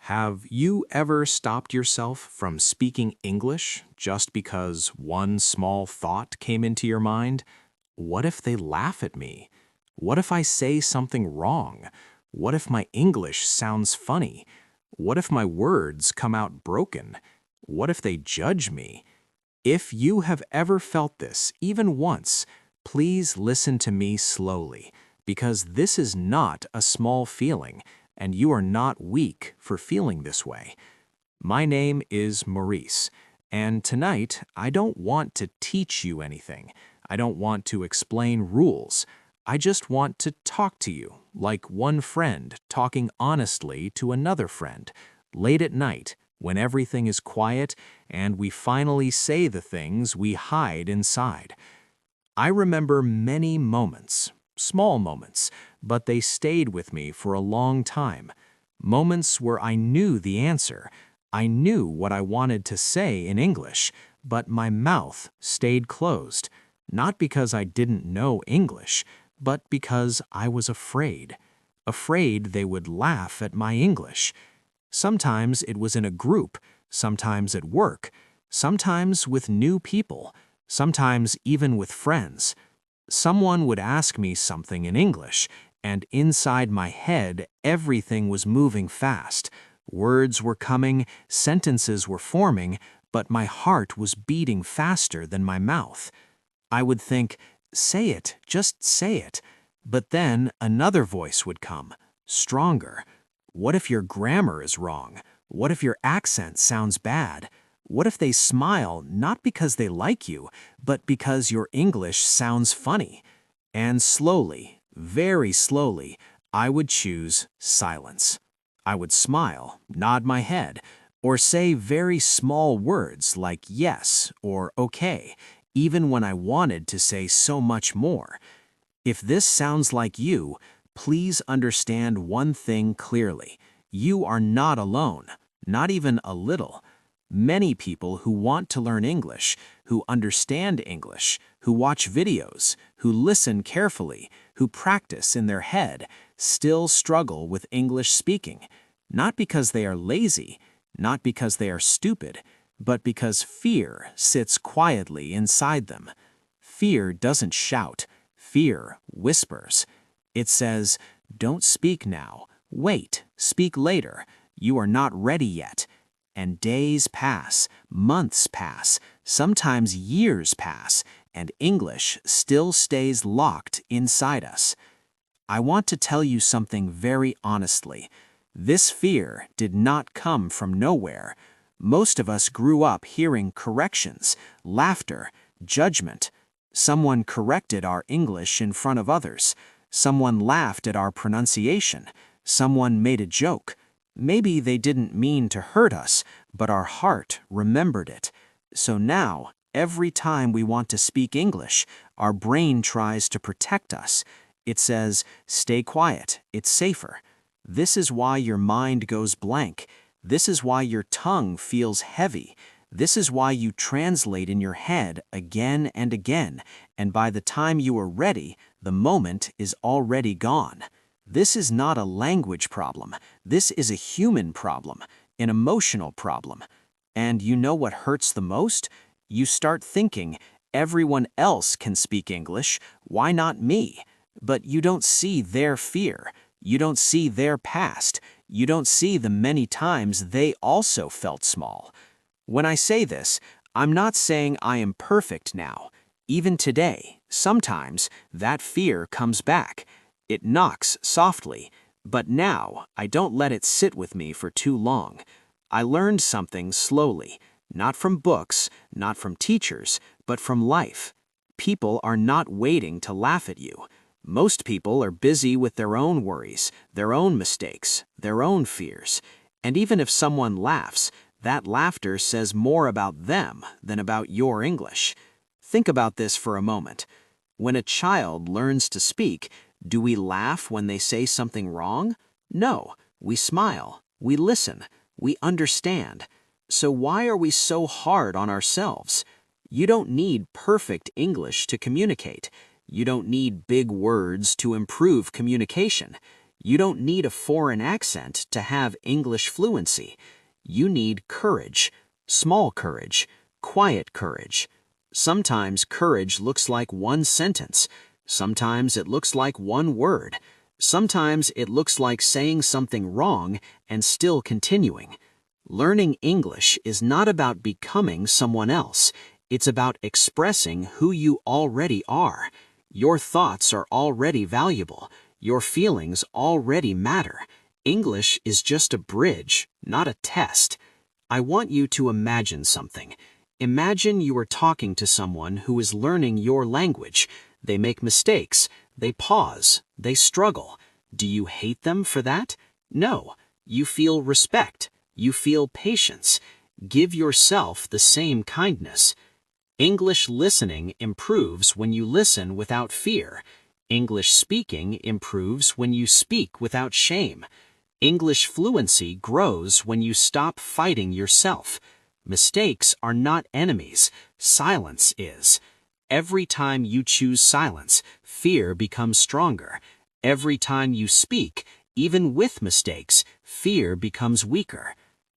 Have you ever stopped yourself from speaking English just because one small thought came into your mind? What if they laugh at me? What if I say something wrong? What if my English sounds funny? What if my words come out broken? What if they judge me? If you have ever felt this, even once, please listen to me slowly, because this is not a small feeling, and you are not weak for feeling this way. My name is Maurice, and tonight I don't want to teach you anything. I don't want to explain rules. I just want to talk to you like one friend talking honestly to another friend, late at night, when everything is quiet and we finally say the things we hide inside. I remember many moments, small moments, but they stayed with me for a long time. Moments where I knew the answer. I knew what I wanted to say in English, but my mouth stayed closed. Not because I didn't know English, but because I was afraid. Afraid they would laugh at my English. Sometimes it was in a group, sometimes at work, sometimes with new people, sometimes even with friends. Someone would ask me something in English, and inside my head everything was moving fast. Words were coming, sentences were forming, but my heart was beating faster than my mouth. I would think, say it, just say it. But then another voice would come, stronger. What if your grammar is wrong? What if your accent sounds bad? What if they smile not because they like you, but because your English sounds funny? And slowly, very slowly, I would choose silence. I would smile, nod my head, or say very small words like yes or okay, even when I wanted to say so much more. If this sounds like you, please understand one thing clearly. You are not alone, not even a little. Many people who want to learn English, who understand English, who watch videos, who listen carefully, who practice in their head, still struggle with English speaking, not because they are lazy, not because they are stupid, but because fear sits quietly inside them. Fear doesn't shout. Fear whispers. It says, "Don't speak now. Wait, speak later. You are not ready yet." And days pass, months pass, sometimes years pass, and English still stays locked inside us. I want to tell you something very honestly. This fear did not come from nowhere. Most of us grew up hearing corrections, laughter, judgment. Someone corrected our English in front of others. Someone laughed at our pronunciation. Someone made a joke. Maybe they didn't mean to hurt us, but our heart remembered it. So now, every time we want to speak English, our brain tries to protect us. It says, "Stay quiet, it's safer." This is why your mind goes blank. This is why your tongue feels heavy. This is why you translate in your head again and again, and by the time you are ready, the moment is already gone. This is not a language problem. This is a human problem, an emotional problem. And you know what hurts the most? You start thinking, everyone else can speak English, why not me? But you don't see their fear. You don't see their past. You don't see the many times they also felt small. When I say this, I'm not saying I am perfect now. Even today, sometimes that fear comes back. It knocks softly, but now I don't let it sit with me for too long. I learned something slowly, not from books, not from teachers, but from life. People are not waiting to laugh at you. Most people are busy with their own worries, their own mistakes, their own fears. And even if someone laughs, that laughter says more about them than about your English. Think about this for a moment. When a child learns to speak, do we laugh when they say something wrong? No, we smile, we listen, we understand. So why are we so hard on ourselves? You don't need perfect English to communicate. You don't need big words to improve communication. You don't need a foreign accent to have English fluency. You need courage, small courage, quiet courage. Sometimes courage looks like one sentence. Sometimes it looks like one word. Sometimes it looks like saying something wrong and still continuing. Learning English is not about becoming someone else. It's about expressing who you already are. Your thoughts are already valuable. Your feelings already matter. English is just a bridge, not a test. I want you to imagine something. Imagine you are talking to someone who is learning your language. They make mistakes. They pause. They struggle. Do you hate them for that? No. You feel respect. You feel patience. Give yourself the same kindness. English listening improves when you listen without fear. English speaking improves when you speak without shame. English fluency grows when you stop fighting yourself. Mistakes are not enemies. Silence is. Every time you choose silence, fear becomes stronger. Every time you speak, even with mistakes, fear becomes weaker.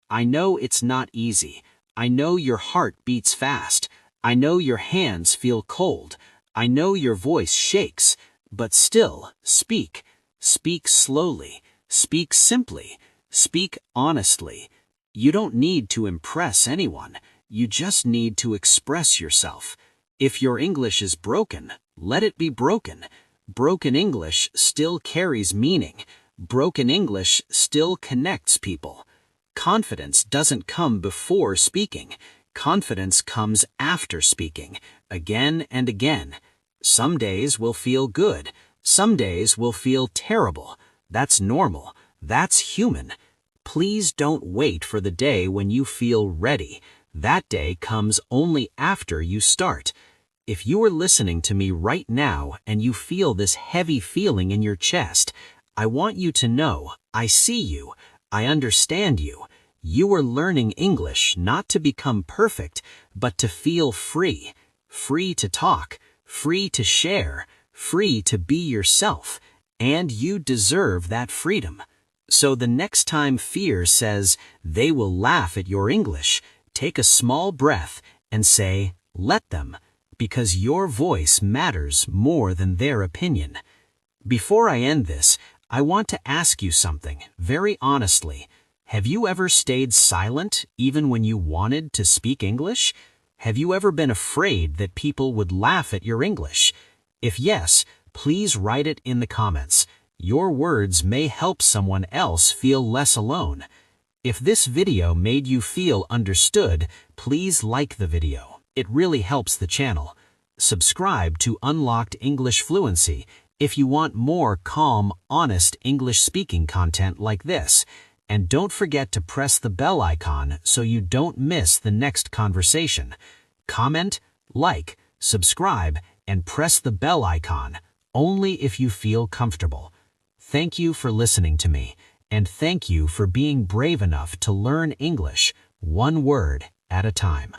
I know it's not easy. I know your heart beats fast. I know your hands feel cold. I know your voice shakes. But still, speak. Speak slowly. Speak simply. Speak honestly. You don't need to impress anyone. You just need to express yourself. If your English is broken, let it be broken. Broken English still carries meaning. Broken English still connects people. Confidence doesn't come before speaking. Confidence comes after speaking, again and again. Some days will feel good. Some days will feel terrible. That's normal. That's human. Please don't wait for the day when you feel ready. That day comes only after you start. If you are listening to me right now and you feel this heavy feeling in your chest, I want you to know I see you. I understand you. You are learning English not to become perfect, but to feel free. Free to talk, free to share, free to be yourself. And you deserve that freedom. So the next time fear says they will laugh at your English, take a small breath and say, let them, because your voice matters more than their opinion. Before I end this, I want to ask you something, very honestly. Have you ever stayed silent even when you wanted to speak English? Have you ever been afraid that people would laugh at your English? If yes, please write it in the comments. Your words may help someone else feel less alone. If this video made you feel understood, please like the video. It really helps the channel. Subscribe to Unlocked English Fluency if you want more calm, honest English speaking content like this. And don't forget to press the bell icon so you don't miss the next conversation. Comment, like, subscribe, and press the bell icon only if you feel comfortable. Thank you for listening to me, and thank you for being brave enough to learn English one word at a time.